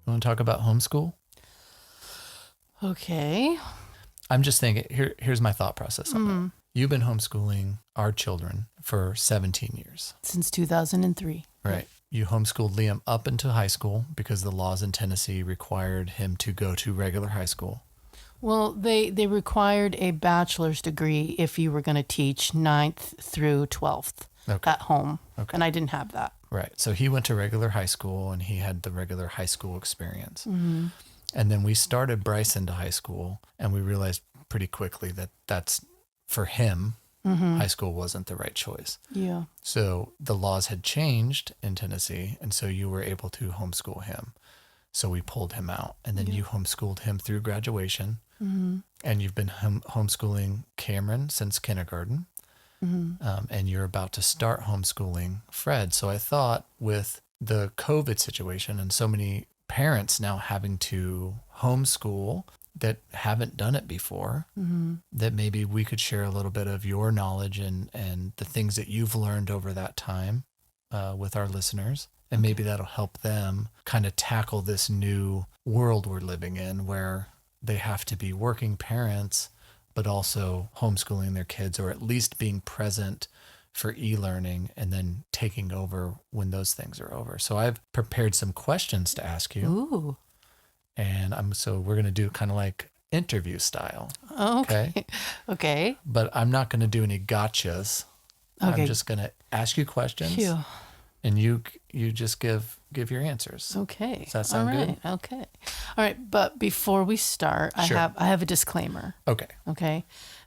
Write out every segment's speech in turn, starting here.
You want to talk about homeschool? Okay. I'm just thinking, here's my thought process on that. You've been homeschooling our children for 17 years. Since 2003. Right. You homeschooled Liam up into high school because the laws in Tennessee required him to go to regular high school. Well, they required a bachelor's degree if you were going to teach 9th through 12th at home. Okay. And I didn't have that. Right. So he went to regular high school and he had the regular high school experience. And then we started Bryce into high school and we realized pretty quickly that that's for him. High school wasn't the right choice. Yeah. So the laws had changed in Tennessee. And so you were able to homeschool him. So we pulled him out and then you homeschooled him through graduation. And you've been homeschooling Cameron since kindergarten. And you're about to start homeschooling Fred. So I thought with the COVID situation and so many parents now having to homeschool that haven't done it before, that maybe we could share a little bit of your knowledge and the things that you've learned over that time with our listeners. And maybe that'll help them kind of tackle this new world we're living in where they have to be working parents, but also homeschooling their kids, or at least being present for e-learning and then taking over when those things are over. So I've prepared some questions to ask you. Ooh. And we're going to do kind of like interview style. Okay. Okay. But I'm not going to do any gotchas. Okay. I'm just going to ask you questions. Phew. And you just give your answers. Okay. Does that sound good? Okay. All right. But before we start, Sure. I have a disclaimer. Okay. Okay.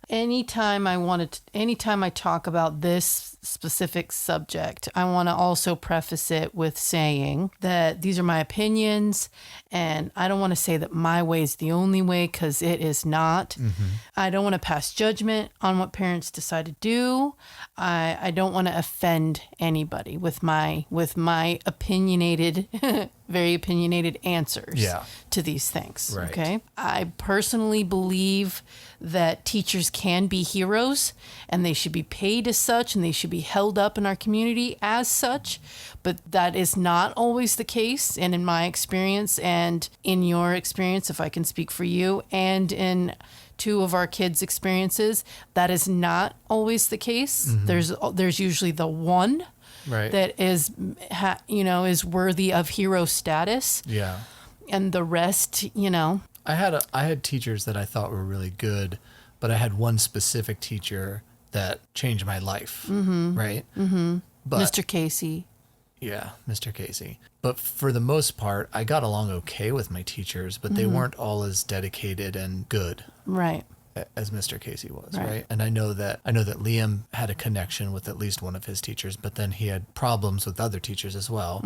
Anytime I talk about this specific subject, I want to also preface it with saying that these are my opinions, and I don't want to say that my way is the only way, because it is not. I don't want to pass judgment on what parents decide to do. I don't want to offend anybody with my opinionated, very opinionated answers to these things. Right. Okay. I personally believe that teachers can be heroes and they should be paid as such and they should be held up in our community as such, but that is not always the case. And in my experience and in your experience, if I can speak for you, and in two of our kids' experiences, that is not always the case. There's usually the one that is worthy of hero status. Yeah. And the rest, I had teachers that I thought were really good, but I had one specific teacher that changed my life. Right. But Mr. Casey. Yeah, Mr. Casey. But for the most part, I got along okay with my teachers, but they weren't all as dedicated and good. Right. As Mr. Casey was, right? And I know that Liam had a connection with at least one of his teachers, but then he had problems with other teachers as well.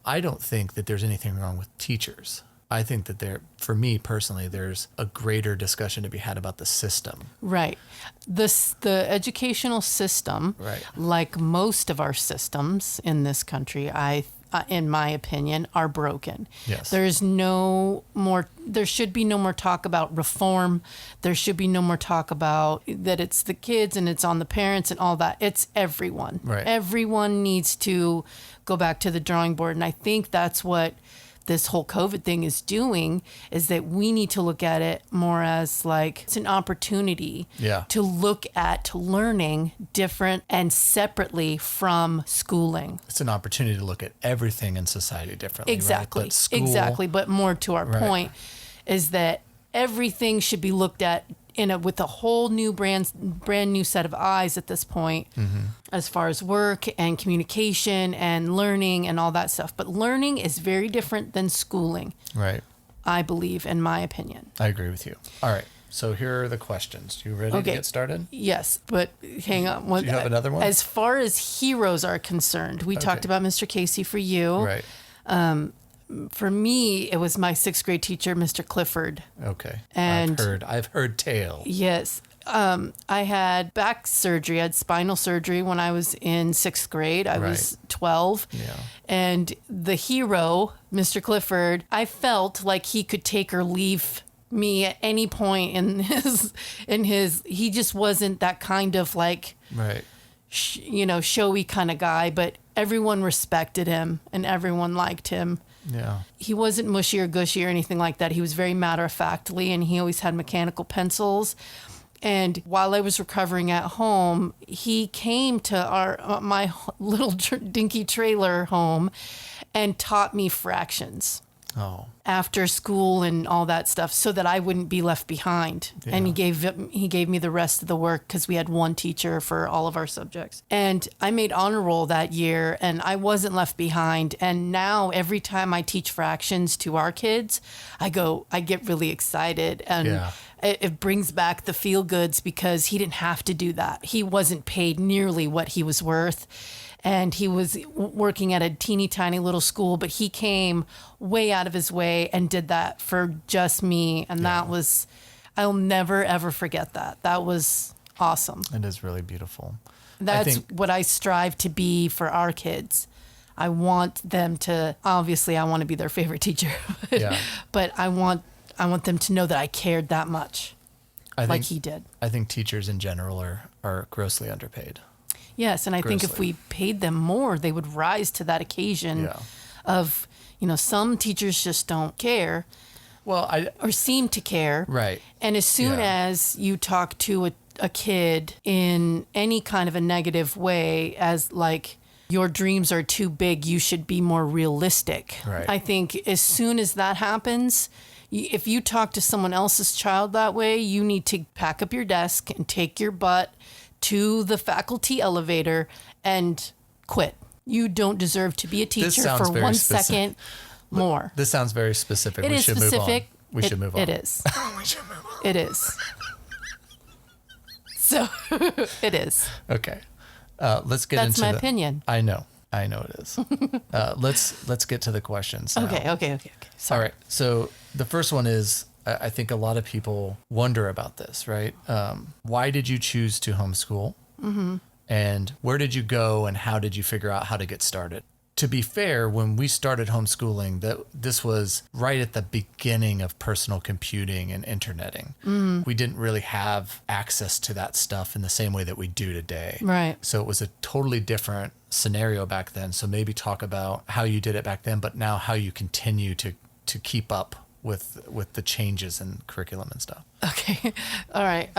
I don't think that there's anything wrong with teachers. I think that for me personally, there's a greater discussion to be had about the system. Right. The educational system, like most of our systems in this country, in my opinion, are broken. Yes. There should be no more talk about reform. There should be no more talk about that it's the kids and it's on the parents and all that. It's everyone. Right. Everyone needs to go back to the drawing board. And I think that's what this whole COVID thing is doing, is that we need to look at it more as like it's an opportunity to look at learning different and separately from schooling. It's an opportunity to look at everything in society differently. Exactly. Right? But school, exactly. But more to our point is that everything should be looked at with a whole new brand new set of eyes at this point, as far as work and communication and learning and all that stuff. But learning is very different than schooling. Right. I believe, in my opinion. I agree with you. All right. So here are the questions. You ready to get started? Yes, but hang on. Do you have another one? As far as heroes are talked about Mr. Casey for you. Right. For me, it was my 6th grade teacher, Mr. Clifford. Okay. And I've heard tales. Yes. I had back surgery. I had spinal surgery when I was in 6th grade. I was 12. Yeah. And the hero, Mr. Clifford, I felt like he could take or leave me at any point in his he just wasn't that kind of like showy kind of guy, but everyone respected him and everyone liked him. Yeah. He wasn't mushy or gushy or anything like that. He was very matter-of-factly, and he always had mechanical pencils. And while I was recovering at home, he came to my little dinky trailer home and taught me fractions. Oh. After school and all that stuff, so that I wouldn't be left behind. Yeah. And he gave me the rest of the work because we had one teacher for all of our subjects. And I made honor roll that year, and I wasn't left behind. And now every time I teach fractions to our kids, I get really excited, and Yeah. it brings back the feel goods, because he didn't have to do that. He wasn't paid nearly what he was worth. And he was working at a teeny tiny little school, but he came way out of his way and did that for just me. And that was, I'll never, ever forget that. That was awesome. It is really beautiful. That's what I strive to be for our kids. I want them to, obviously I want to be their favorite teacher, Yeah. but I want them to know that I cared that much, like he did. I think teachers in general are grossly underpaid. Yes, and I think if we paid them more, they would rise to that occasion of, some teachers just don't care. Well, or seem to care. Right. And as soon as you talk to a kid in any kind of a negative way, as like, your dreams are too big, you should be more realistic. Right. I think as soon as that happens, if you talk to someone else's child that way, you need to pack up your desk and take your butt to the faculty elevator and quit. You don't deserve to be a teacher for 1 second more. This sounds very specific. It is specific. We should move on. It is. We should move on. It is. So it is. Okay. Let's get That's into my opinion. I know it is. Let's get to the questions now. Okay. Sorry. All right. So the first one is, I think a lot of people wonder about this, right? Why did you choose to homeschool? Mm-hmm. And where did you go, and how did you figure out how to get started? To be fair, when we started homeschooling, this was right at the beginning of personal computing and interneting. Mm. We didn't really have access to that stuff in the same way that we do today. Right. So it was a totally different scenario back then. So maybe talk about how you did it back then, but now how you continue to keep up with the changes in curriculum and stuff. Okay. All right.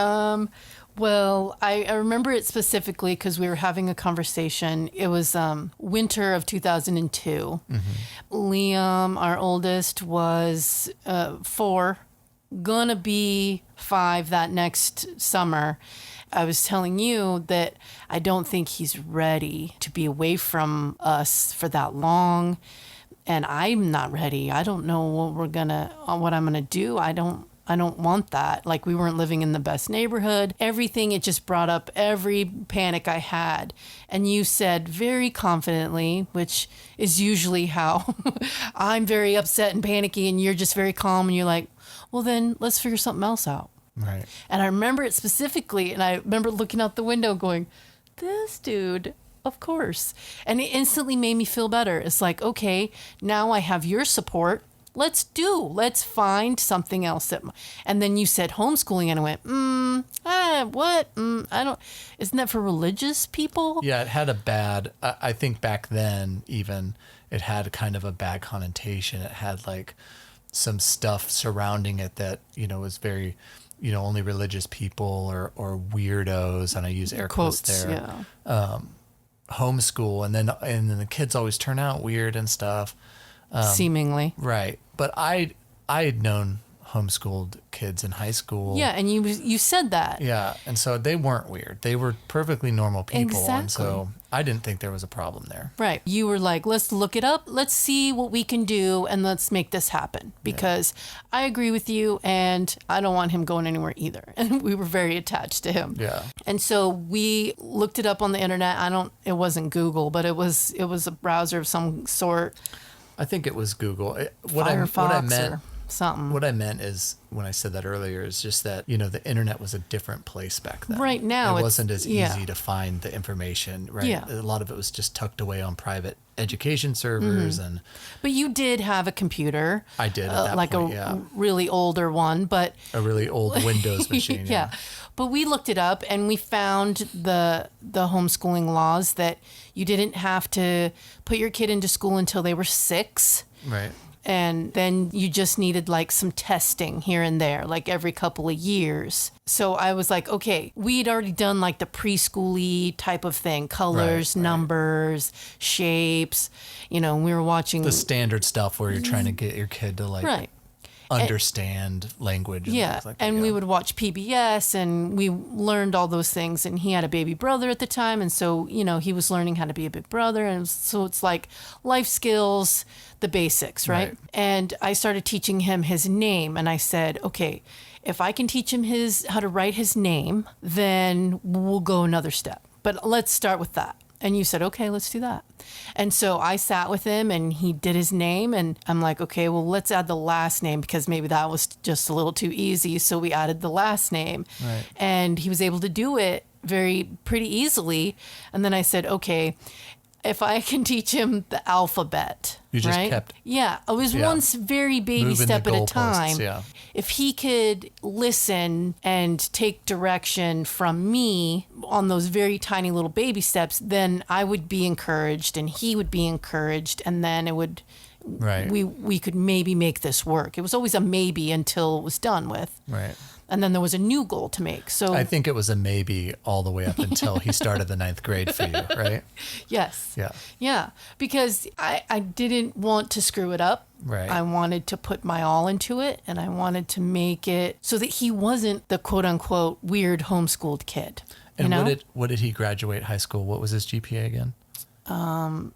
Well, I remember it specifically because we were having a conversation. It was winter of 2002. Mm-hmm. Liam, our oldest, was 4, gonna be 5 that next summer. I was telling you that I don't think he's ready to be away from us for that long. And I'm not ready. I don't know what I'm gonna do. I don't want that. Like, we weren't living in the best neighborhood. Everything, it just brought up every panic I had. And you said very confidently, which is usually how I'm very upset and panicky, and you're just very calm, and you're like, well, then let's figure something else out. Right. And I remember it specifically, and I remember looking out the window going, this dude, of course. And it instantly made me feel better. It's like, okay, now I have your support. Let's find something else. And then you said homeschooling, and I went, what? I don't, isn't that for religious people? Yeah, it had a bad, I think back then even, it had kind of a bad connotation. It had like some stuff surrounding it that, was very, only religious people or weirdos, and I use air quotes there. Yeah. Homeschool, and then the kids always turn out weird and stuff. Seemingly. Right. But I had known homeschooled kids in high school. Yeah, and you said that. Yeah, and so they weren't weird. They were perfectly normal people. Exactly. And so I didn't think there was a problem there. Right. You were like, let's look it up. Let's see what we can do, and let's make this happen. Because I agree with you, and I don't want him going anywhere either. And we were very attached to him. Yeah. And so we looked it up on the internet. It wasn't Google, but it was a browser of some sort. I think it was Google. Firefox or something. What I meant is, when I said that earlier, is just that, the internet was a different place back then. Right now, it wasn't as easy to find the information, right? Yeah. A lot of it was just tucked away on private education servers. Mm-hmm. And but you did have a computer. I did at that like point, a really older one, but a really old Windows machine. Yeah. But we looked it up, and we found the homeschooling laws that you didn't have to put your kid into school until they were 6. Right. And then you just needed like some testing here and there, like every couple of years. So I was like, okay, we'd already done like the preschool-y type of thing, colors, Right. numbers, shapes. We were watching The standard stuff where you're trying to get your kid to like right. understand language. And Yeah, things like that. and we would watch PBS, and we learned all those things. And he had a baby brother at the time, and so he was learning how to be a big brother, and so it's like life skills, the basics, right? And I started teaching him his name, and I said, okay, if I can teach him how to write his name, then we'll go another step. But let's start with that. And you said, okay, let's do that. And so I sat with him and he did his name. And I'm like, okay, well, let's add the last name because maybe that was just a little too easy. So we added the last name. Right. And he was able to do it pretty easily. And then I said, okay, if I can teach him the alphabet. You just right? kept. Yeah. It was one very baby moving step the at a goalposts, time. yeah. If he could listen and take direction from me on those very tiny little baby steps, then I would be encouraged and he would be encouraged. And then it would, Right. we could maybe make this work. It was always a maybe until it was done with. Right. And then there was a new goal to make. So I think it was a maybe all the way up until he started the 9th grade for you, right? yes. Yeah. Yeah. Because I didn't want to screw it up. Right. I wanted to put my all into it, and I wanted to make it so that he wasn't the quote unquote weird homeschooled kid. And what did he graduate high school? What was his GPA again?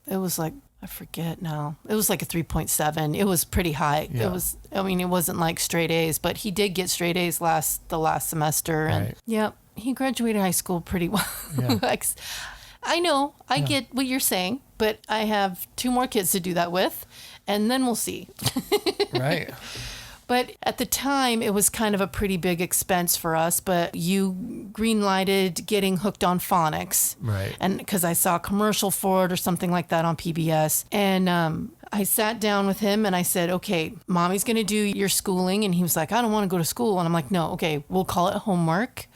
It was like, I forget now. It was like a 3.7. It was pretty high. Yeah. It wasn't like straight A's, but he did get straight A's the last semester. And Right. yeah, he graduated high school pretty well. Yeah. I know, I get what you're saying, but I have 2 more kids to do that with, and then we'll see. Right. But at the time, it was kind of a pretty big expense for us. But you green-lighted getting hooked on phonics. Right. And because I saw a commercial for it or something like that on PBS. And I sat down with him and I said, okay, mommy's going to do your schooling. And he was like, I don't want to go to school. And I'm like, no, okay, we'll call it homework.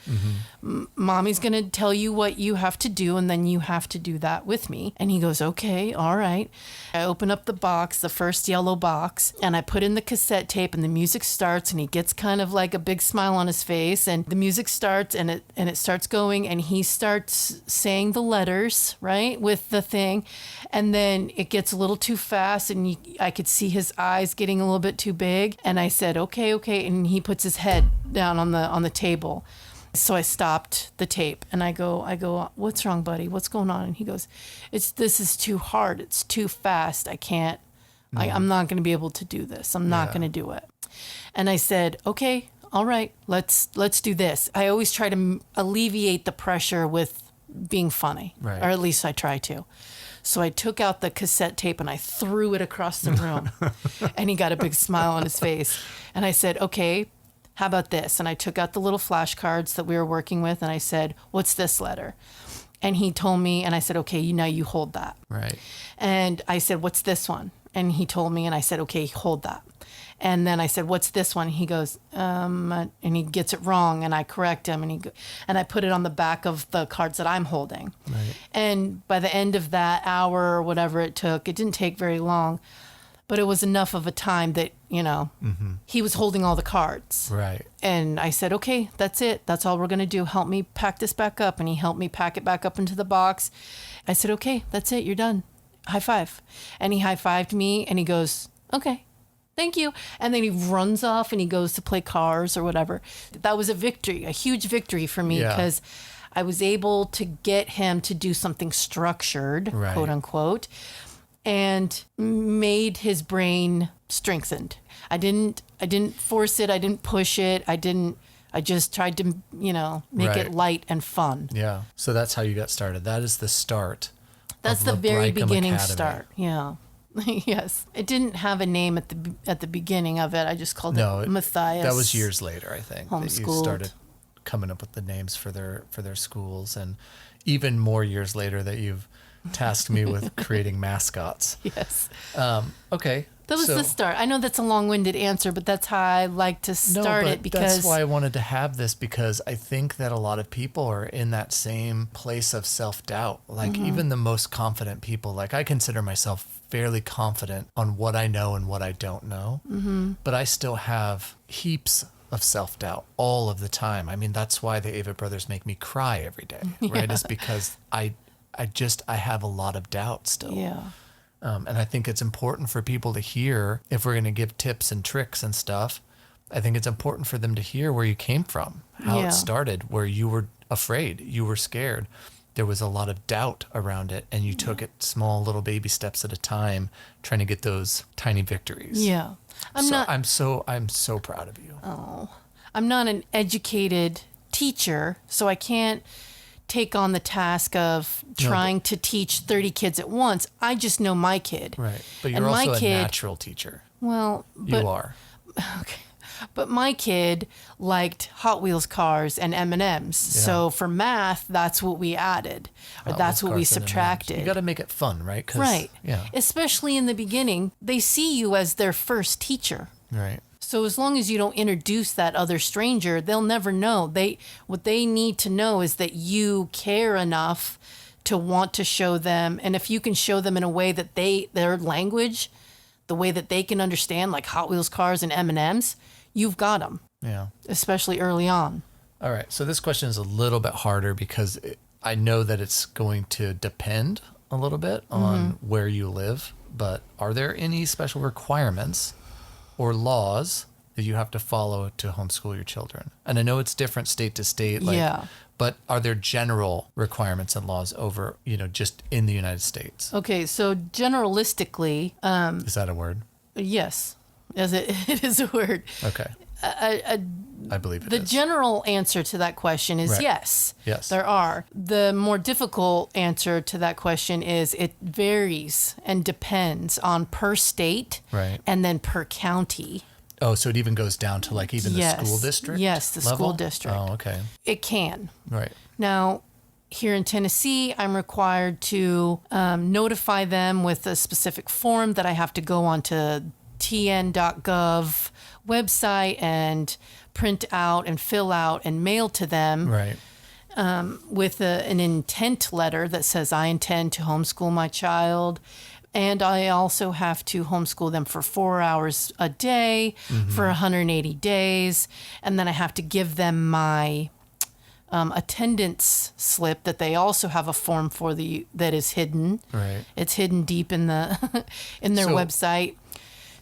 Mommy's going to tell you what you have to do, and then you have to do that with me. And he goes, okay, all right. I open up the box, the first yellow box, and I put in the cassette tape, and the music starts, and he gets kind of like a big smile on his face, and the music starts, and it starts going, and he starts saying the letters, right, with the thing. And then it gets a little too fast, and I could see his eyes getting a little bit too big. And I said, okay. And he puts his head down on the table. So I stopped the tape and I go, what's wrong, buddy? What's going on? And he goes, this is too hard. It's too fast. I can't, I'm not going to be able to do this. I'm not going to do it. And I said, okay, all right, let's do this. I always try to alleviate the pressure with being funny, Right. or at least I try to. So I took out the cassette tape and I threw it across the room and he got a big smile on his face. And I said, okay, how about this? And I took out the little flashcards that we were working with and I said, what's this letter? And he told me, and I said, okay, now you hold that. Right. And I said, what's this one? And he told me, and I said, okay, hold that. And then I said, what's this one? He goes, and he gets it wrong, and I correct him, and I put it on the back of the cards that I'm holding. Right. And by the end of that hour or whatever it took, it didn't take very long, but it was enough of a time that, he was holding all the cards. Right. And I said, okay, that's it. That's all we're going to do. Help me pack this back up. And he helped me pack it back up into the box. I said, okay, that's it. You're done. High five. And he high fived me and he goes, okay, thank you. And then he runs off and he goes to play cars or whatever. That was a victory, a huge victory for me because I was able to get him to do something structured, Right. quote unquote, and made his brain strengthened. I didn't force it. I didn't push it. I just tried to, make Right. it light and fun. Yeah. So that's how you got started. That is the start. That's of the very Brickham beginning Academy. start. Yeah. Yes. It didn't have a name at the beginning of it. I just called it Matthias. That was years later, I think, that you Homeschooled. started coming up with the names for their schools, and even more years later that you've tasked me with creating mascots. Yes. Okay. That was the start. I know that's a long-winded answer, but that's how I like to start it because that's why I wanted to have this, because I think that a lot of people are in that same place of self-doubt. Like even the most confident people, like I consider myself fairly confident on what I know and what I don't know. But I still have heaps of self-doubt all of the time. I mean, that's why the Avett brothers make me cry every day, right? Is because I have a lot of doubt still. Yeah. And I think it's important for people to hear, if we're going to give tips and tricks and stuff, I think it's important for them to hear where you came from, how it started, where you were afraid, you were scared. There was a lot of doubt around it, and you took it small little baby steps at a time, trying to get those tiny victories. Yeah. I'm so proud of you. Oh, I'm not an educated teacher, so I can't take on the task of trying to teach 30 kids at once. I just know my kid. Right. But you're also a natural teacher. Well, you are. Okay. But my kid liked Hot Wheels cars and M&Ms. So for math, that's what we added. Or that's what we subtracted. You got to make it fun, right? Right. Yeah. Especially in the beginning, they see you as their first teacher. Right. So as long as you don't introduce that other stranger, they'll never know. What they need to know is that you care enough to want to show them. And if you can show them in a way that their language, the way that they can understand, like Hot Wheels cars and M&Ms, you've got them. Yeah. Especially early on. All right. So this question is a little bit harder because I know that it's going to depend a little bit on where you live. But are there any special requirements or laws that you have to follow to homeschool your children? And I know it's different state to state. But are there general requirements and laws over, just in the United States? Okay. So generalistically, is that a word? yes. As it is a word. Okay. I believe it the is. general answer to that question is yes. Yes. There are. The more difficult answer to that question is it varies and depends on per state and then per county. Oh, so it even goes down to like even the school district? Yes, the level? school district. Oh, okay. It can. Right. Now, here in Tennessee, I'm required to notify them with a specific form that I have to go onto tn.gov website and print out and fill out and mail to them. Right. With an intent letter that says I intend to homeschool my child. And I also have to homeschool them for 4 hours a day for 180 days. And then I have to give them my attendance slip that they also have a form for that is hidden. Right. It's hidden deep in the in their website.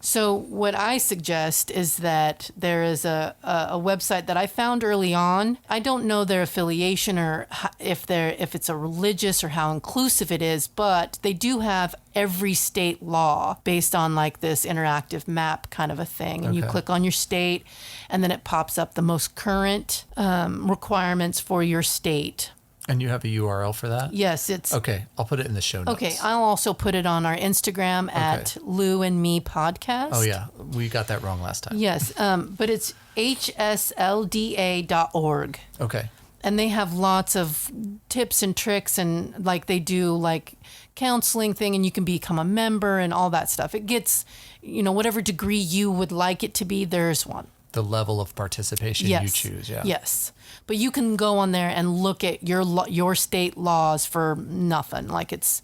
So what I suggest is that there is a website that I found early on. I don't know their affiliation or if it's a religious or how inclusive it is, but they do have every state law based on like this interactive map kind of a thing. And you click on your state and then it pops up the most current requirements for your state. And you have a URL for that? Yes, it's... Okay, I'll put it in the show notes. Okay, I'll also put it on our Instagram at Lou and Me Podcast. Oh, yeah. We got that wrong last time. Yes, but it's hslda.org. Okay. And they have lots of tips and tricks and like they do like counseling thing and you can become a member and all that stuff. It gets, whatever degree you would like it to be, there's one. The level of participation you choose, yeah. Yes. But you can go on there and look at your state laws for nothing. Like it's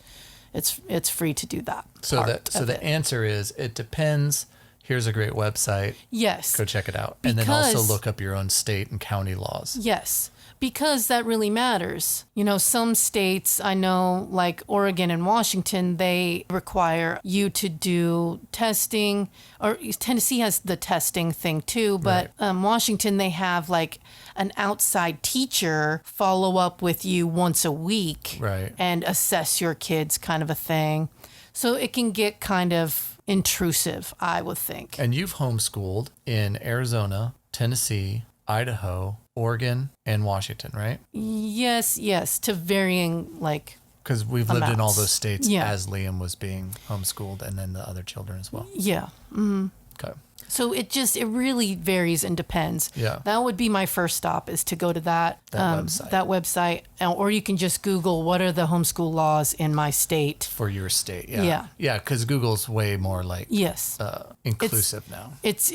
free to do that. So the answer is it depends. Here's a great website. Yes. Go check it out. And then also look up your own state and county laws. Yes. Because that really matters. Some states, I know, like Oregon and Washington, they require you to do testing, or Tennessee has the testing thing too, but Washington, they have like an outside teacher follow up with you once a week and assess your kids kind of a thing. So it can get kind of intrusive, I would think. And you've homeschooled in Arizona, Tennessee, Idaho, Oregon, and Washington, right? Yes, to varying because we've lived in all those states Yeah. as Liam was being homeschooled, and then the other children as well. Yeah. Mm-hmm. Okay. So it really varies and depends. Yeah. That would be my first stop, is to go to that website, or you can just Google what are the homeschool laws in my state. For your state, yeah. Yeah. Yeah, because Google's way more inclusive now. It's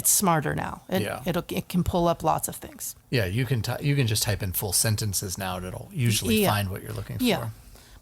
smarter now. It can pull up lots of things. Yeah, you can just type in full sentences now, and it'll usually find what you're looking for. Yeah.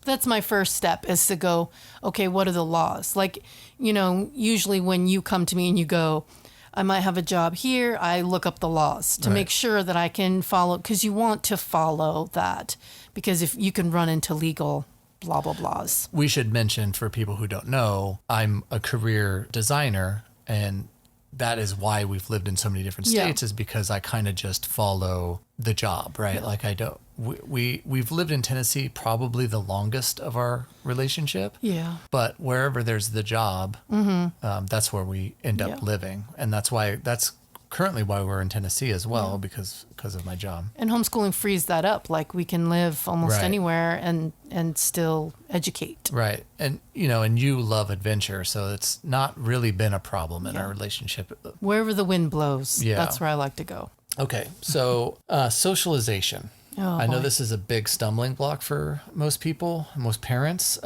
That's my first step, is to go, okay, what are the laws? Like, usually when you come to me and you go, I might have a job here, I look up the laws to make sure that I can follow, because you want to follow that, because if you can run into legal blah, blah, blahs. We should mention, for people who don't know, I'm a career designer, and that is why we've lived in so many different states, is because I kind of just follow the job, right? Like I don't, we've lived in Tennessee probably the longest of our relationship. Yeah. But wherever there's the job, that's where we end up living. And that's currently why we're in Tennessee as well, because of my job. And homeschooling frees that up. Like we can live almost anywhere and still educate. Right. And, and you love adventure, so it's not really been a problem in our relationship. Wherever the wind blows, that's where I like to go. Okay. So socialization. Oh, I know boy. this is a big stumbling block for most people, most parents.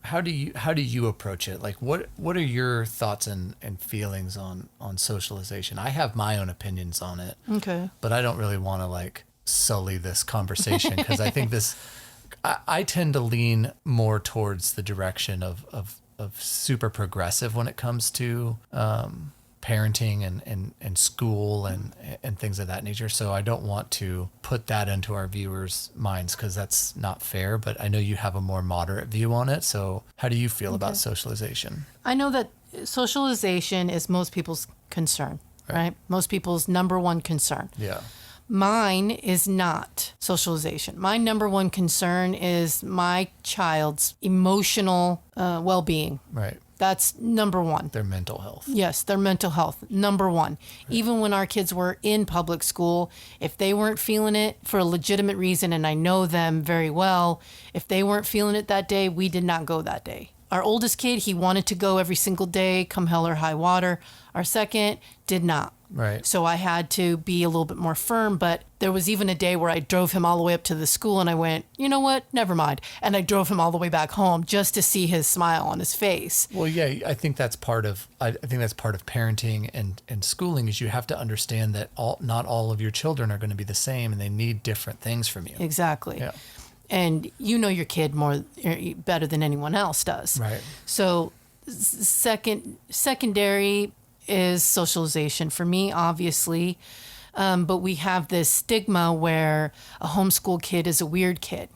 How do you approach it? Like what are your thoughts and feelings on socialization? I have my own opinions on it. Okay. But I don't really want to like sully this conversation, because I think I tend to lean more towards the direction of super progressive when it comes to parenting and school and things of that nature. So I don't want to put that into our viewers' minds, because that's not fair. But I know you have a more moderate view on it. So how do you feel about socialization? I know that socialization is most people's concern, right? Most people's number one concern. Yeah. Mine is not socialization. My number one concern is my child's emotional well-being. Right. That's number one. Their mental health. Yes, their mental health, number one. Right. Even when our kids were in public school, if they weren't feeling it for a legitimate reason, and I know them very well, if they weren't feeling it that day, we did not go that day. Our oldest kid, he wanted to go every single day, come hell or high water. Our second did not. Right. So I had to be a little bit more firm, but there was even a day where I drove him all the way up to the school and I went, you know what, never mind. And I drove him all the way back home just to see his smile on his face. Well, yeah, I think that's part of parenting and schooling, is you have to understand that not all of your children are going to be the same, and they need different things from you. Exactly. Yeah. And you know your kid better than anyone else does. Right. So secondary is socialization for me, obviously. But we have this stigma where a homeschool kid is a weird kid,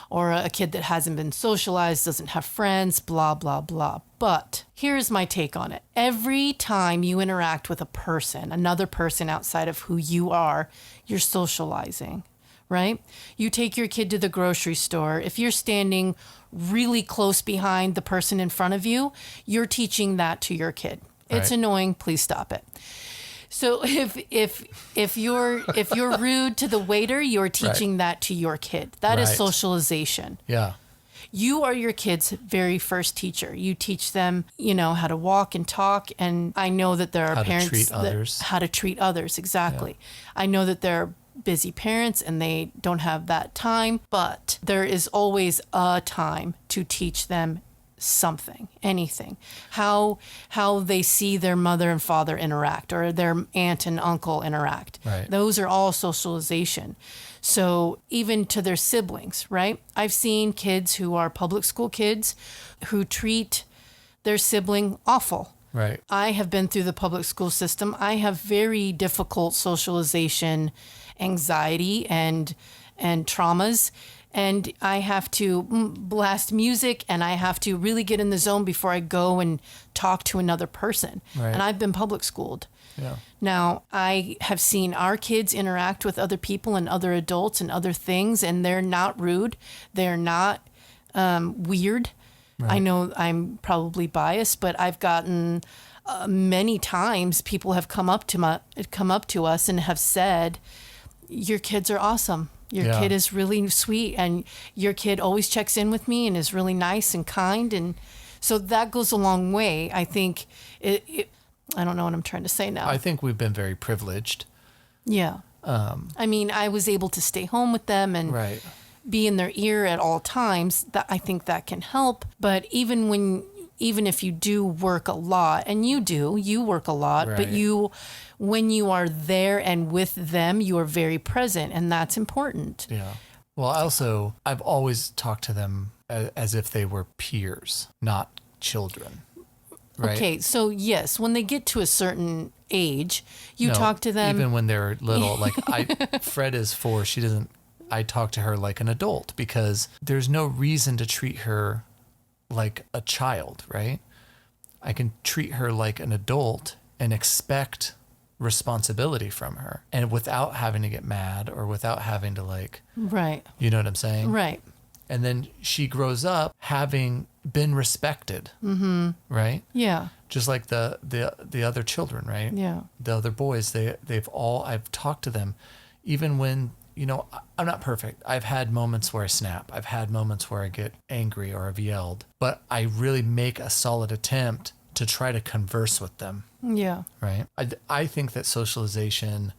or a kid that hasn't been socialized, doesn't have friends, blah, blah, blah. But here's my take on it. Every time you interact with another person outside of who you are, you're socializing, right? You take your kid to the grocery store. If you're standing really close behind the person in front of you, you're teaching that to your kid. It's annoying. Please stop it. So if you're rude to the waiter, you're teaching that to your kid. That is socialization. Yeah. You are your kid's very first teacher. You teach them, how to walk and talk. And I know that there are parents how to treat others. Exactly. Yeah. I know that there are busy parents and they don't have that time, but there is always a time to teach them something, anything, how they see their mother and father interact, or their aunt and uncle interact. Right. Those are all socialization. So even to their siblings, right? I've seen kids who are public school kids who treat their sibling awful. Right. I have been through the public school system. I have very difficult socialization anxiety and traumas. And I have to blast music, and I have to really get in the zone before I go and talk to another person. Right. And I've been public schooled. Yeah. Now, I have seen our kids interact with other people and other adults and other things, and they're not rude. They're not weird. Right. I know I'm probably biased, but I've gotten many times people have come up to us and have said, "Your kids are awesome. Your kid is really sweet, and your kid always checks in with me and is really nice and kind." And so that goes a long way. I think I don't know what I'm trying to say now. I think we've been very privileged. Yeah. I mean, I was able to stay home with them and be in their ear at all times. That I think that can help. But even if you do work a lot, and you work a lot, but when you are there and with them, you are very present, and that's important. Yeah. Well, I've always talked to them as if they were peers, not children. Right? Okay, so yes, when they get to a certain age, you No, talk to them. even when they're little. Like Fred is 4. She doesn't. I talk to her like an adult because there's no reason to treat her like a child, right? I can treat her like an adult and expect responsibility from her, and without having to get mad or without having to like, Right. you know what I'm saying? Right. And then she grows up having been respected, right? Yeah. Just like the other children, right? Yeah. The other boys, they've all, I've talked to them, even when, I'm not perfect. I've had moments where I snap. I've had moments where I get angry or I've yelled, but I really make a solid attempt to try to converse with them. Yeah. Right. I think that socialization,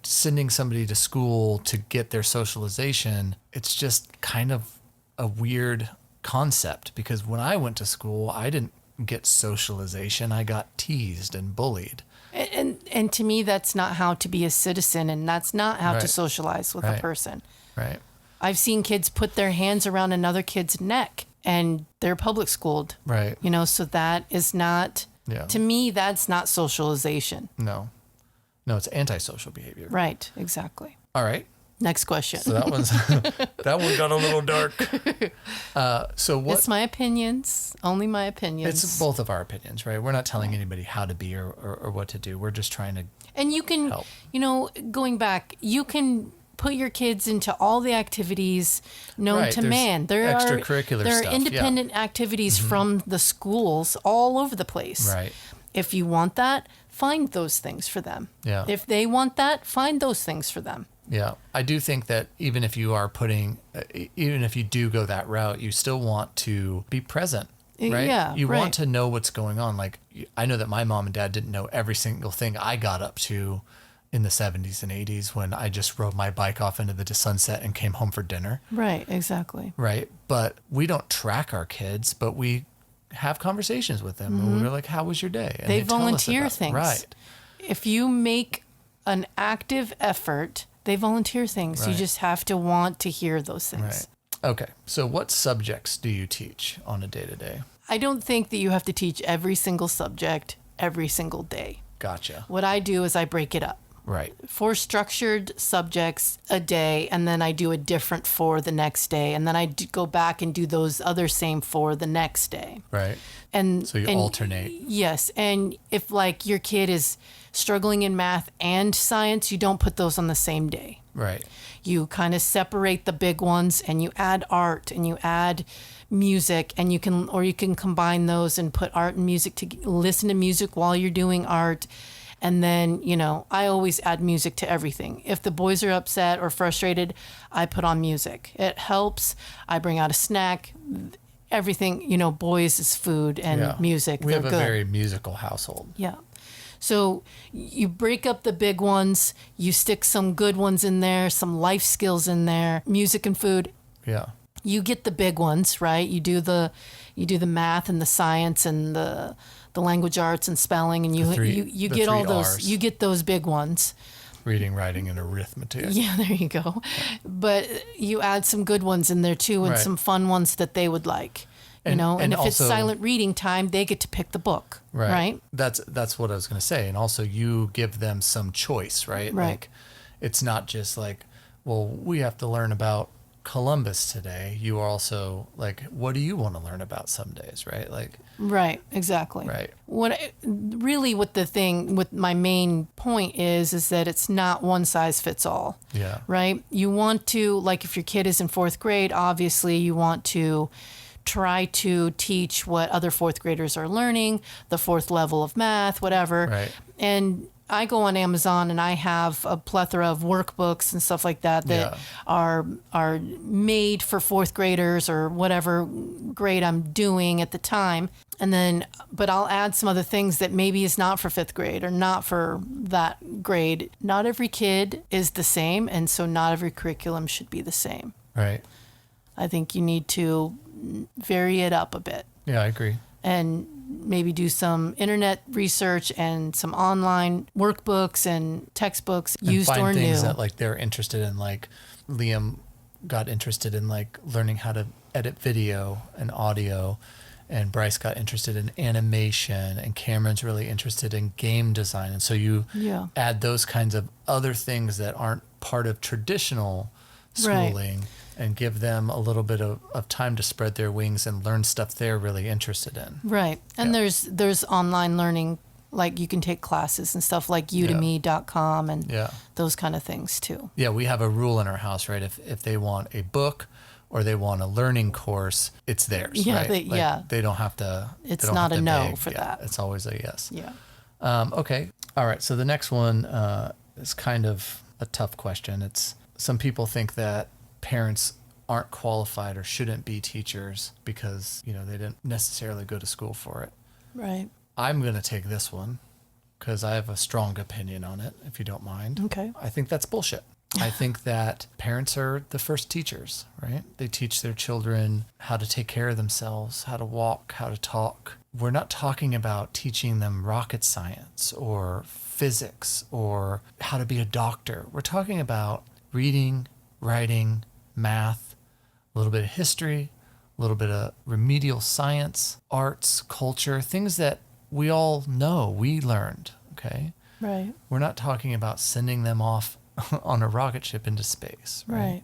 sending somebody to school to get their socialization, it's just kind of a weird concept because when I went to school, I didn't get socialization. I got teased and bullied. And to me, that's not how to be a citizen, and that's not how to Right. socialize with a Right. person. Right. I've seen kids put their hands around another kid's neck, and they're public schooled. Right. So that is not, Yeah. to me, that's not socialization. No, it's antisocial behavior. Right, exactly. All right. Next question. So that one got a little dark. So what? It's my opinions, only my opinions. It's both of our opinions, right? We're not telling anybody how to be or what to do. We're just trying to And you can, help. going back, you can put your kids into all the activities known Right, to there's man. There extracurricular are stuff, yeah. independent activities from the schools all over the place. Right. If you want that, find those things for them. Yeah. If they want that, find those things for them. Yeah, I do think that even if you do go that route, you still want to be present, right? Yeah, You right. want to know what's going on. Like, I know that my mom and dad didn't know every single thing I got up to in the 70s and 80s when I just rode my bike off into the sunset and came home for dinner, Right, exactly. right? But we don't track our kids, but we have conversations with them. And we're like, how was your day? And They tell us volunteer about it. things. Right. If you make an active effort, they volunteer things. You Right. just have to want to hear those things. Right. Okay. So what subjects do you teach on a day-to-day? I don't think that you have to teach every single subject every single day. Gotcha. What I do is I break it up. Right. 4 structured subjects a day, and then I do a different 4 the next day, and then I go back and do those other same 4 the next day. Right. And So you and alternate. Yes, and if like your kid is struggling in math and science, you don't put those on the same day. Right. You kind of separate the big ones, and you add art and you add music, and you can combine those and put art and music to listen to music while you're doing art. And then, I always add music to everything. If the boys are upset or frustrated, I put on music. It helps. I bring out a snack. Everything, boys is food and Yeah. music. We They're have a good. very musical household. Yeah. So you break up the big ones, you stick some good ones in there, some life skills in there, music and food. Yeah. You get the big ones, right? You do the math and the science and the language arts and spelling, and you The get all 3 those. Rs. You get those big ones. Reading, writing, and arithmetic. Yeah, there you go. But you add some good ones in there too, and Right. some fun ones that they would like. And And if it's also- silent reading time, they get to pick the book, right? That's what I was going to say. And also you give them some choice, right? Right. Like it's not just like, well, we have to learn about Columbus today. You are also like, what do you want to learn about some days, right? Like, Right, exactly. right. What my main point is that it's not one size fits all. Yeah. Right? You want to, like if your kid is in 4th grade, obviously you want to try to teach what other 4th graders are learning, the 4th level of math, whatever. Right. And I go on Amazon and I have a plethora of workbooks and stuff like that Yeah. are made for 4th graders or whatever grade I'm doing at the time. And then, but I'll add some other things that maybe is not for 5th grade or not for that grade. Not every kid is the same, and so not every curriculum should be the same. Right. I think you need to vary it up a bit Yeah, I agree. and maybe do some internet research and some online workbooks and textbooks, And used find or things new. that like they're interested in. Like Liam got interested in like learning how to edit video and audio, and Bryce got interested in animation, and Cameron's really interested in game design. And so you add those kinds of other things that aren't part of traditional schooling and give them a little bit of time to spread their wings and learn stuff they're really interested in. Right. And there's online learning, like you can take classes and stuff like udemy.com and those kind of things too. Yeah, we have a rule in our house, right? If they want a book or they want a learning course, it's theirs, right? They don't have to. It's not a no for that. It's always a yes. Yeah. Okay. All right. So the next one is kind of a tough question. It's some people think that parents aren't qualified or shouldn't be teachers because, they didn't necessarily go to school for it. Right. I'm going to take this one because I have a strong opinion on it, if you don't mind. Okay. I think that's bullshit. I think that parents are the first teachers, right? They teach their children how to take care of themselves, how to walk, how to talk. We're not talking about teaching them rocket science or physics or how to be a doctor. We're talking about reading, writing, math, a little bit of history, a little bit of remedial science, arts, culture, things that we all know, we learned, okay? Right. We're not talking about sending them off on a rocket ship into space, right?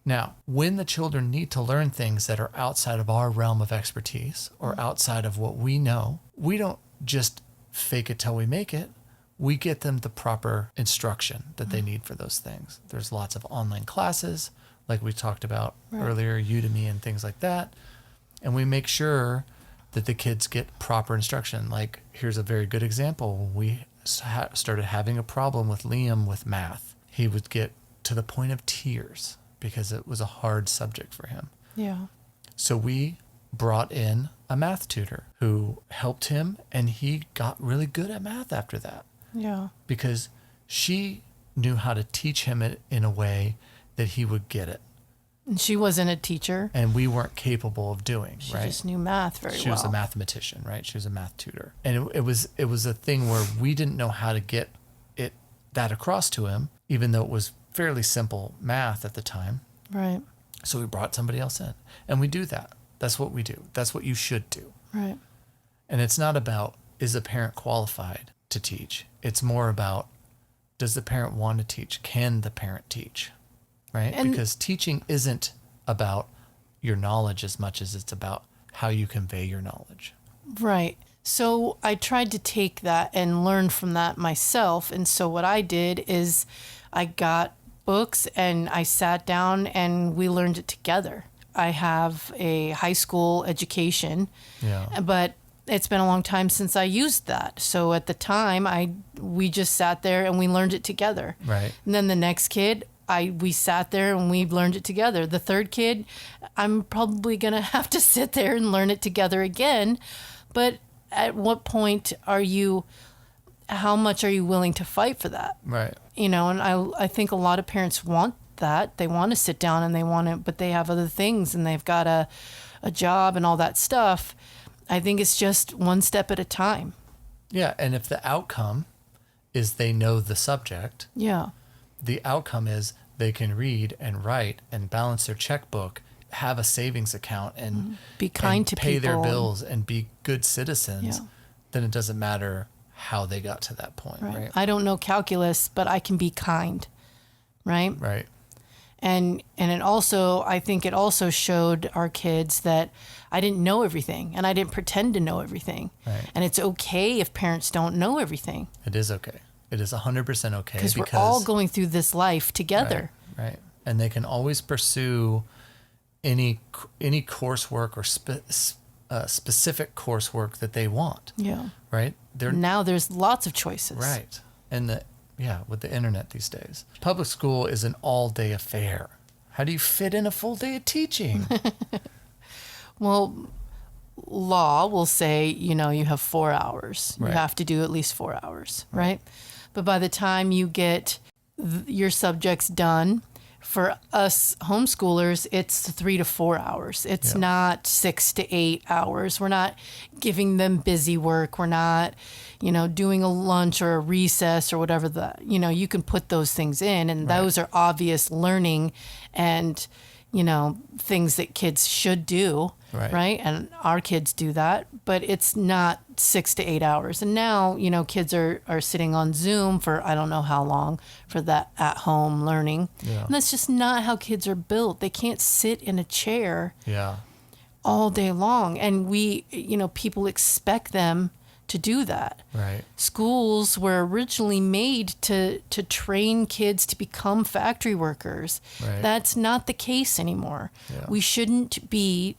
Now, when the children need to learn things that are outside of our realm of expertise or outside of what we know, we don't just fake it till we make it. We get them the proper instruction that they need for those things. There's lots of online classes, like we talked about earlier, Udemy and things like that. And we make sure that the kids get proper instruction. Like, here's a very good example. When we started having a problem with Liam with math, he would get to the point of tears because it was a hard subject for him. Yeah. So we brought in a math tutor who helped him, and he got really good at math after that. Yeah. Because she knew how to teach him it in a way that he would get it. And she wasn't a teacher. And we weren't capable of doing, she right? She just knew math very well. She was a mathematician, right? She was a math tutor. And it was a thing where we didn't know how to get that across to him, even though it was fairly simple math at the time. Right. So we brought somebody else in. And we do that. That's what we do. That's what you should do. Right. And it's not about, is the parent qualified to teach? It's more about, does the parent want to teach? Can the parent teach? Right? Because teaching isn't about your knowledge as much as it's about how you convey your knowledge. Right. So I tried to take that and learn from that myself. And so what I did is I got books and I sat down and we learned it together. I have a high school education, but it's been a long time since I used that. So at the time, we just sat there and we learned it together. Right. And then the next kid, we sat there and we learned it together. The third kid, I'm probably going to have to sit there and learn it together again. But at what point how much are you willing to fight for that? Right. And I think a lot of parents want that. They want to sit down and they want to, but they have other things and they've got a job and all that stuff. I think it's just one step at a time. Yeah. And if the outcome is they know the subject, the outcome is they can read and write and balance their checkbook, have a savings account and be kind to pay people, their bills and be good citizens, then it doesn't matter how they got to that point, right? I don't know calculus, but I can be kind, right? Right. And I think it also showed our kids that I didn't know everything and I didn't pretend to know everything. Right. And it's okay if parents don't know everything. It is okay. It is 100% okay. Because we're all going through this life together. Right. And they can always pursue any coursework or specific coursework that they want. Yeah. Right. Now there's lots of choices. Right. And with the internet these days, public school is an all-day affair. How do you fit in a full day of teaching? Well, law will say, you have 4 hours. Right. You have to do at least 4 hours, right? But by the time you get your subjects done, for us homeschoolers, it's 3 to 4 hours. It's not 6 to 8 hours. We're not giving them busy work. We're not, doing a lunch or a recess or whatever you can put those things in. And those are obvious learning and, things that kids should do, right? And our kids do that, but it's not 6 to 8 hours. And now, kids are sitting on Zoom for I don't know how long for that at home learning. Yeah. And that's just not how kids are built. They can't sit in a chair Yeah. all day long. And people expect them to do that. Right. Schools were originally made to train kids to become factory workers. Right. That's not the case anymore. Yeah. We shouldn't be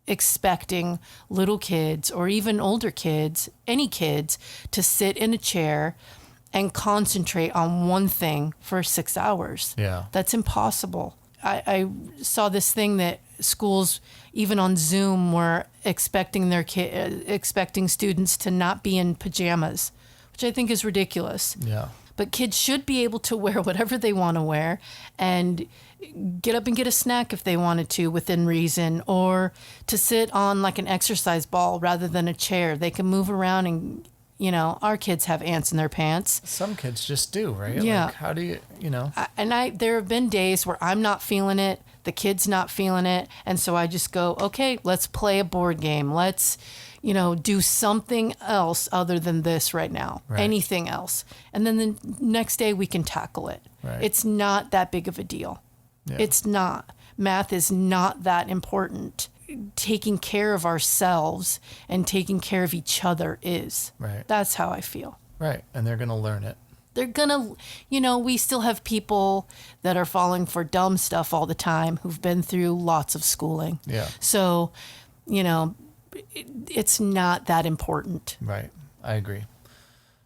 expecting little kids or even older kids, any kids, to sit in a chair and concentrate on one thing for 6 hours. Yeah. That's impossible. I saw this thing that schools, even on Zoom, were expecting expecting students to not be in pajamas, which I think is ridiculous. Yeah. But kids should be able to wear whatever they want to wear and get up and get a snack if they wanted to within reason, or to sit on like an exercise ball rather than a chair. They can move around and, our kids have ants in their pants. Some kids just do, right? Yeah. Like, how do you, There have been days where I'm not feeling it, the kid's not feeling it, and so I just go, okay, let's play a board game. Let's, do something else other than this right now. Right. Anything else. And then the next day we can tackle it. Right. It's not that big of a deal. Yeah. It's not. Math is not that important. Taking care of ourselves and taking care of each other is. Right. That's how I feel. Right. And they're going to learn it. They're gonna, we still have people that are falling for dumb stuff all the time who've been through lots of schooling. Yeah. So, it's not that important. Right. I agree.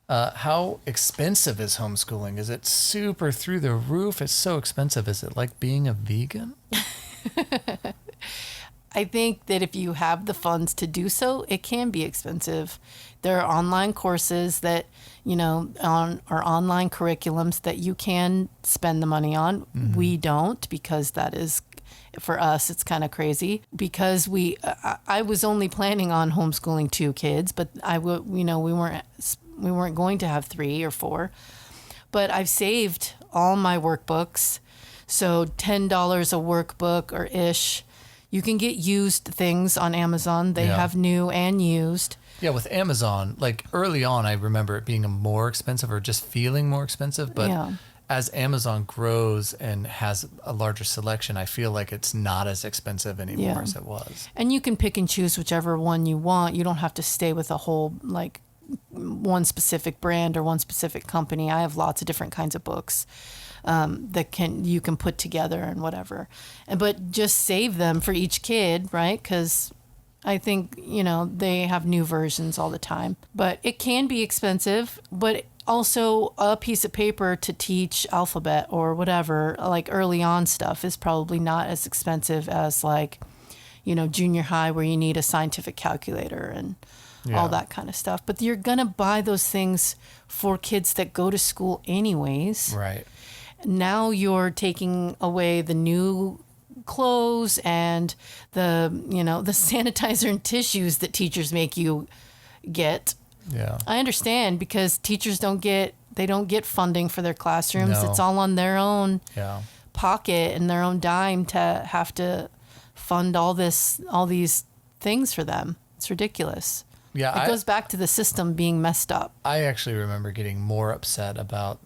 How expensive is homeschooling? Is it super through the roof? It's so expensive. Is it like being a vegan? I think that if you have the funds to do so, it can be expensive. There are online courses that, are online curriculums that you can spend the money on. Mm-hmm. We don't, because that is, for us, it's kind of crazy. Because I was only planning on homeschooling 2 kids, but we weren't going to have 3 or 4. But I've saved all my workbooks, so $10 a workbook or ish. You can get used things on Amazon. They have new and used. Yeah, with Amazon, like early on, I remember it being more expensive or just feeling more expensive. But as Amazon grows and has a larger selection, I feel like it's not as expensive anymore as it was. And you can pick and choose whichever one you want. You don't have to stay with a whole, like, one specific brand or one specific company. I have lots of different kinds of books that you can put together and whatever, but just save them for each kid, right? Because I think they have new versions all the time. But it can be expensive, but also a piece of paper to teach alphabet or whatever, like early on stuff, is probably not as expensive as like junior high, where you need a scientific calculator and all that kind of stuff. But you're gonna buy those things for kids that go to school anyways. Right. Now you're taking away the new clothes and the sanitizer and tissues that teachers make you get. Yeah. I understand, because teachers don't get funding for their classrooms. No. It's all on their own pocket and their own dime to have to fund all these things for them. It's ridiculous. Yeah. It goes back to the system being messed up. I actually remember getting more upset about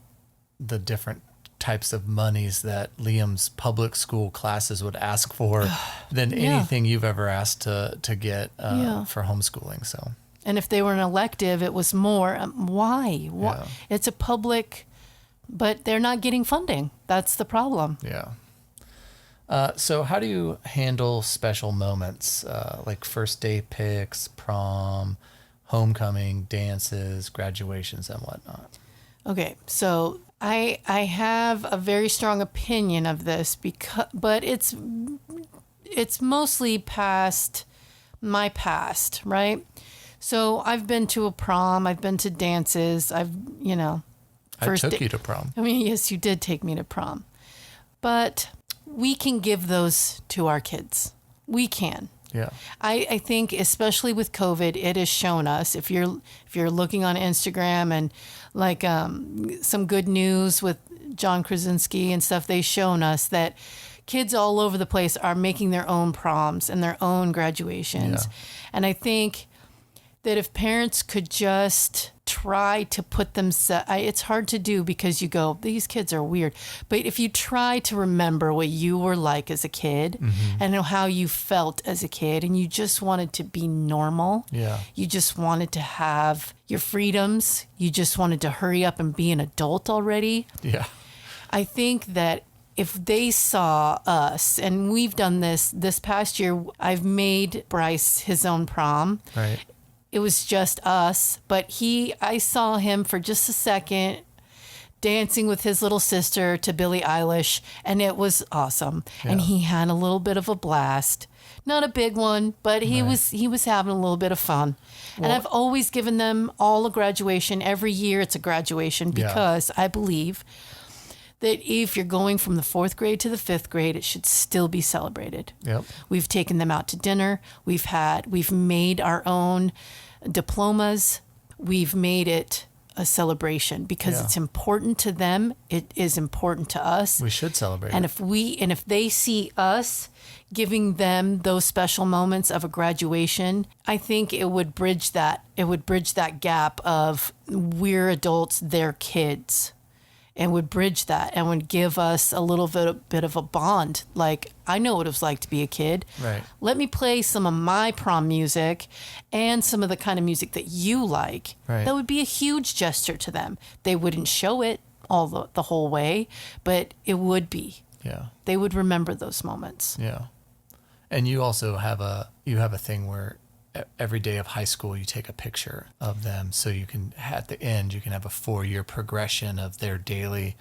the different types of monies that Liam's public school classes would ask for than anything you've ever asked to get for homeschooling. So, and if they were an elective, it was more. Why? Yeah. It's a public, but they're not getting funding. That's the problem. Yeah. So how do you handle special moments like first day pics, prom, homecoming, dances, graduations, and whatnot? Okay, so I have a very strong opinion of this, but it's mostly past my past, right? So I've been to a prom, I've been to dances, I took you to prom. I mean, yes, you did take me to prom, but we can give those to our kids. We can. Yeah. I think especially with COVID, it has shown us, if you're looking on Instagram and like some good news with John Krasinski and stuff, they've shown us that kids all over the place are making their own proms and their own graduations. Yeah. And I think that if parents could just try to put themselves, it's hard to do because you go, these kids are weird. But if you try to remember what you were like as a kid and how you felt as a kid, and you just wanted to be normal, Yeah. you just wanted to have your freedoms, you just wanted to hurry up and be an adult already. Yeah. I think that if they saw us, and we've done this past year, I've made Bryce his own prom. Right. It was just us, but I saw him for just a second dancing with his little sister to Billie Eilish, and it was awesome. Yeah. And he had a little bit of a blast. Not a big one, but he Right. was having a little bit of fun. And I've always given them all a graduation. Every year it's a graduation Yeah. because I believe that if you're going from the 4th grade to the 5th grade, it should still be celebrated. Yep. We've taken them out to dinner. We've made our own diplomas. We've made it a celebration because Yeah. it's important to them. It is important to us. We should celebrate And it. if they see us giving them those special moments of a graduation, I think it would bridge that. It would bridge that gap of we're adults, they're kids. And would bridge that and would give us a little bit of a bond. Like, I know what it was like to be a kid. Right. Let me play some of my prom music and some of the kind of music that you like. Right. That would be a huge gesture to them. They wouldn't show it all the whole way, but it would be. Yeah. They would remember those moments. Yeah. And you also have a thing where every day of high school you take a picture of them, so you can at the end you can have a 4-year progression of their daily,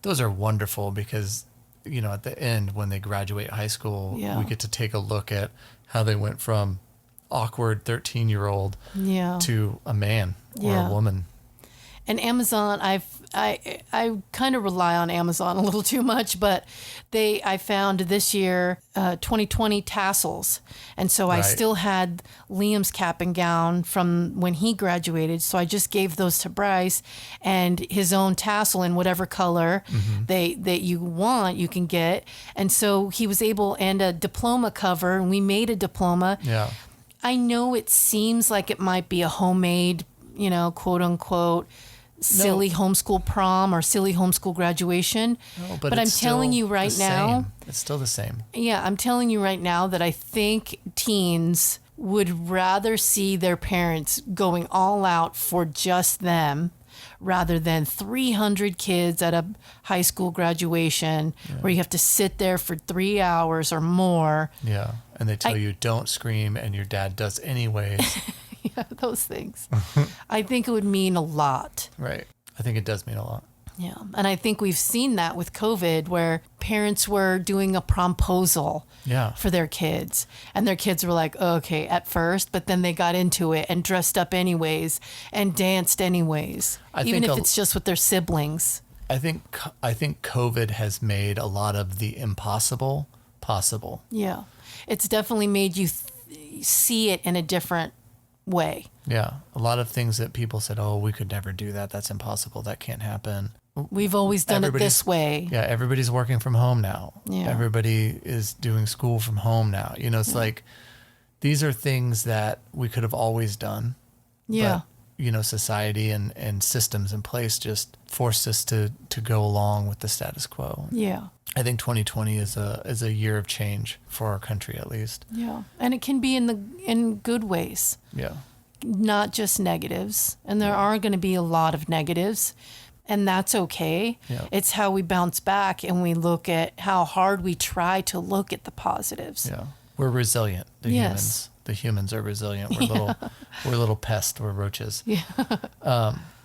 those are wonderful because at the end when they graduate high school, Yeah. we get to take a look at how they went from awkward 13-year-old Yeah. to a man or Yeah. a woman. And Amazon, I kind of rely on Amazon a little too much, but I found this year 2020 tassels, and so I Right. still had Liam's cap and gown from when he graduated. So I just gave those to Bryce, and his own tassel in whatever color that you want, you can get. And so he was able, and a diploma cover, and we made a diploma. Yeah. I know it seems like it might be a homemade, quote unquote, silly homeschool prom or silly homeschool graduation. No, but I'm it's telling still you right the now, same. It's still the same. yeah, I'm telling you right now that I think teens would rather see their parents going all out for just them rather than 300 kids at a high school graduation where you have to sit there for 3 hours or more. Yeah. And they tell you don't scream, and your dad does anyways. Yeah, those things. I think it would mean a lot. Right. I think it does mean a lot. Yeah. And I think we've seen that with COVID where parents were doing a promposal Yeah. for their kids. And their kids were like, okay, at first, but then they got into it and dressed up anyways and danced anyways, even if it's just with their siblings. I think COVID has made a lot of the impossible possible. Yeah. It's definitely made you see it in a different way. Yeah. A lot of things that people said, oh, we could never do that. That's impossible. That can't happen. We've always done it this way. Yeah. Everybody's working from home now. Yeah. Everybody is doing school from home now. It's like, these are things that we could have always done. Yeah. But, society and systems in place just forced us to go along with the status quo. Yeah. I think 2020 is a year of change for our country, at least. Yeah. And it can be in good ways, Yeah. not just negatives. And there are going to be a lot of negatives, and that's okay. Yeah. It's how we bounce back and we look at how hard we try to look at the positives. Yeah. We're resilient. The Yes. humans. The humans are resilient. We're little pests. We're roaches. Yeah.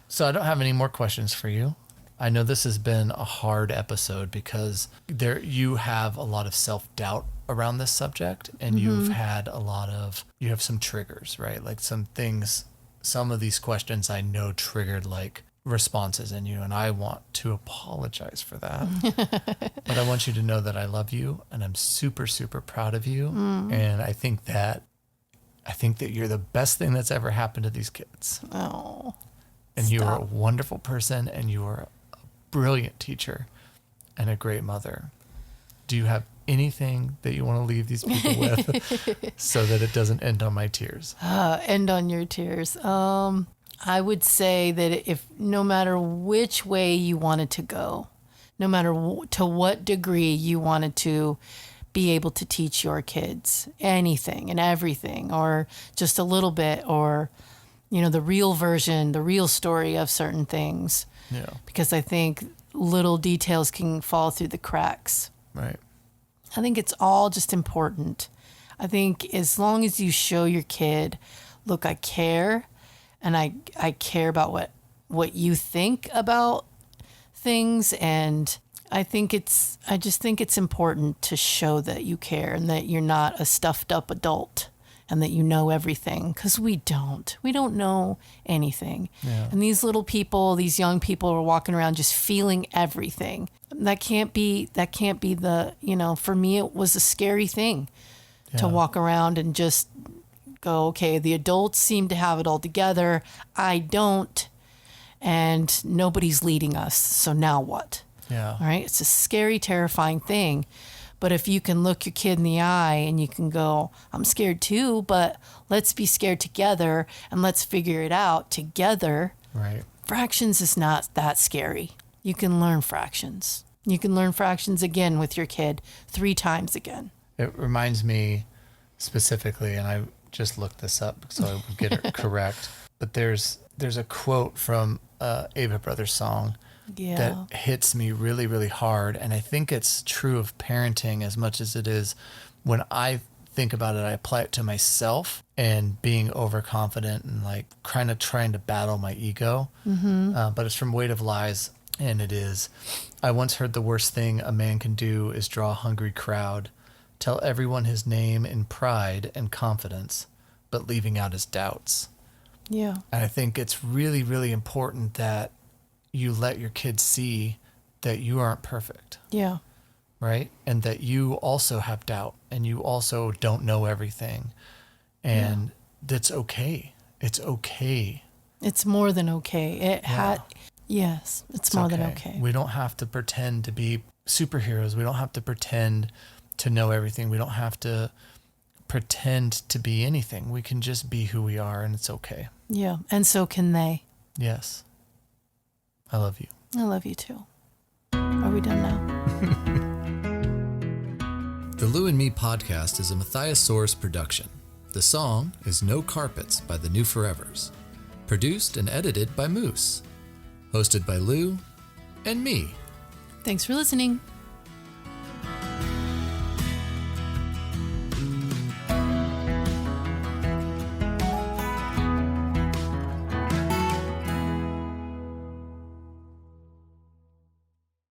So I don't have any more questions for you. I know this has been a hard episode because you have a lot of self-doubt around this subject, and you have some triggers, right? Like some of these questions I know triggered like responses in you, and I want to apologize for that. But I want you to know that I love you, and I'm super, super proud of you. And I think that you're the best thing that's ever happened to these kids. Oh. And you are a Stop. wonderful person, and you are a brilliant teacher and a great mother. Do you have anything that you want to leave these people with so that it doesn't end on my tears? End on your tears. I would say that if no matter which way you wanted to go, no matter to what degree you wanted to be able to teach your kids anything and everything, or just a little bit, or, the real version, the real story of certain things. Yeah. Because I think little details can fall through the cracks. Right. I think it's all just important. I think as long as you show your kid, look, I care, and I care about what you think about things, and I just think it's important to show that you care and that you're not a stuffed up adult and that you know everything, because we don't know anything. Yeah. And these little people, these young people are walking around just feeling everything. That can't be the, for me, it was a scary thing to walk around and just go, okay, the adults seem to have it all together. I don't, and nobody's leading us. So now what? Yeah. All right. It's a scary, terrifying thing. But if you can look your kid in the eye and you can go, I'm scared too, but let's be scared together and let's figure it out together. Right. Fractions is not that scary. You can learn fractions. You can learn fractions again with your kid 3 times again. It reminds me specifically, and I just looked this up so I would get it correct, but there's a quote from Ava Brothers' song that hits me really, really hard. And I think it's true of parenting as much as it is when I think about it, I apply it to myself and being overconfident and like kind of trying to battle my ego. But it's from Weight of Lies. And it is, I once heard the worst thing a man can do is draw a hungry crowd, tell everyone his name in pride and confidence, but leaving out his doubts. Yeah. And I think it's really, really important that you let your kids see that you aren't perfect. Yeah. Right? And that you also have doubt and you also don't know everything. And that's okay. It's okay. It's more than okay. Yes, it's more than okay. We don't have to pretend to be superheroes. We don't have to pretend to know everything. We don't have to pretend to be anything. We can just be who we are, and it's okay. Yeah, and so can they. Yes. I love you. I love you too. Are we done now? The Lou and Me podcast is a Matthias Source production. The song is No Carpets by the New Forevers. Produced and edited by Moose. Hosted by Lou and me. Thanks for listening.